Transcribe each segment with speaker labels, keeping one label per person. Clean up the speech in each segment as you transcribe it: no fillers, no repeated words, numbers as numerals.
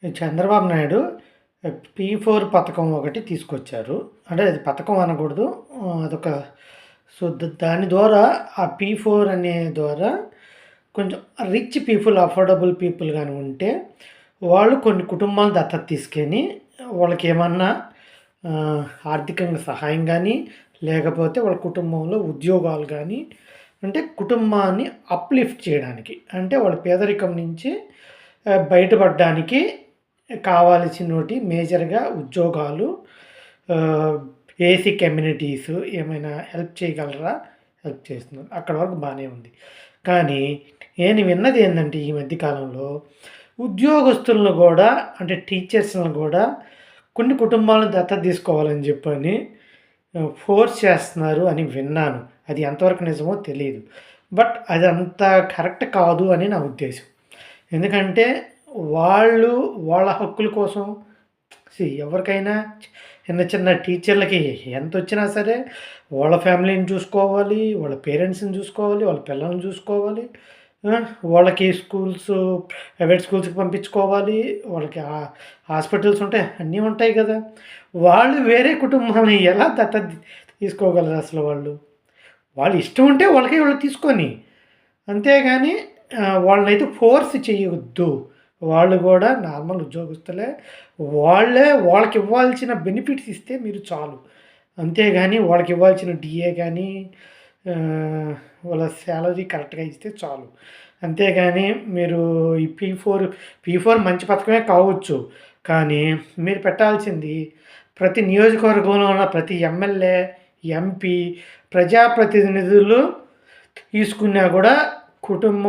Speaker 1: ఈ చంద్రబాబు నాయుడు పీ4 పథకం ఒకటి తీసుకొచ్చారు. అంటే అది పథకం అనకూడదు. అదొక సో, దాని ద్వారా ఆ పీ4 అనే ద్వారా కొంచెం రిచ్ పీపుల్, అఫోర్డబుల్ పీపుల్ గాని ఉంటే, వాళ్ళు కొన్ని కుటుంబాలను దత్తత తీసుకొని వాళ్ళకేమన్నా ఆర్థికంగా సహాయం గానీ, లేకపోతే వాళ్ళ కుటుంబంలో ఉద్యోగాలు గానీ, అంటే కుటుంబాన్ని అప్‌లిఫ్ట్ చేయడానికి. అంటే వాళ్ళ పేదరికం నుంచి బయటపడడానికి కావాల్సినోటి మేజర్‌గా ఉద్యోగాలు, బేసిక్ అమ్యూనిటీస్ ఏమైనా హెల్ప్ చేయగలరా? హెల్ప్ చేస్తున్నారు. అక్కడి వరకు బానే ఉంది. కానీ నేను విన్నది ఏందంటే ఈ మధ్య కాలంలో ఉద్యోగస్తులను గూడా అంటే టీచర్స్‌లను గూడా కొన్ని కుటుంబాలను దత్తత తీసుకోవాలని జెప్పని ఫోర్స్ చేస్తున్నారు అని విన్నాను. అది ఎంతవరకు నిజమో తెలీదు. బట్ అదంతా కరెక్ట్ కాదు అని నా ఉద్దేశం. ఎందుకంటే వాళ్ళు వాళ్ళ హక్కుల కోసం ఎవరికైనా చిన్న చిన్న టీచర్లకి ఎంతొచ్చినా సరే వాళ్ళ ఫ్యామిలీని చూసుకోవాలి, వాళ్ళ పేరెంట్స్‌ని చూసుకోవాలి, వాళ్ళ పిల్లల్ని చూసుకోవాలి. వాళ్ళకి స్కూల్స్ ప్రైవేట్ స్కూల్స్‌కి పంపించుకోవాలి. వాళ్ళకి హాస్పిటల్స్ ఉంటాయి. అన్నీ ఉంటాయి గదా! వాళ్ళు వేరే కుటుంబాలని ఎలా దత్తత తీసుకోగలరు అసలు వాళ్ళు? వాళ్ళ ఇష్టం ఉంటే వాళ్ళకి తీసుకొని. అంతేగాని వాళ్ళనైతే ఫోర్స్ చేయొద్దు. వాళ్ళు గూడా నార్మల్ ఉద్యోగస్తులే. వాళ్ళే వాళ్ళకివ్వాల్సిన బెనిఫిట్స్ ఇస్తే మీరు చాలు. అంతేగాని వాళ్ళకివ్వాల్సిన డీఏ గానీ, వాళ్ళ సాలరీ కరెక్ట్‌గా ఇస్తే చాలు. అంతేగాని మీరు ఈ పీ4 మంచి పథకమే కావచ్చు. కానీ మీరు పెట్టాల్సింది ప్రతి నియోజకవర్గంలో ఉన్న ప్రతి ఎమ్మెల్యే, ఎంపీ, ప్రజాప్రతినిధులు తీసుకున్నా గూడా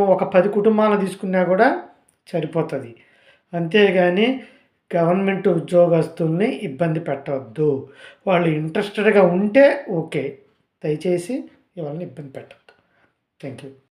Speaker 1: ఒక 10 కుటుంబాలను తీసుకున్నా గూడా సరిపోతది. అంతేగాని గవర్నమెంట్ ఉద్యోగస్తుల్ని ఇబ్బంది పెట్టొద్దు. వాళ్ళు ఇంట్రెస్టెడ్‌గా ఉంటే ఓకే. దయచేసి వాళ్ళని ఇబ్బంది పెట్టొద్దు. Thank you.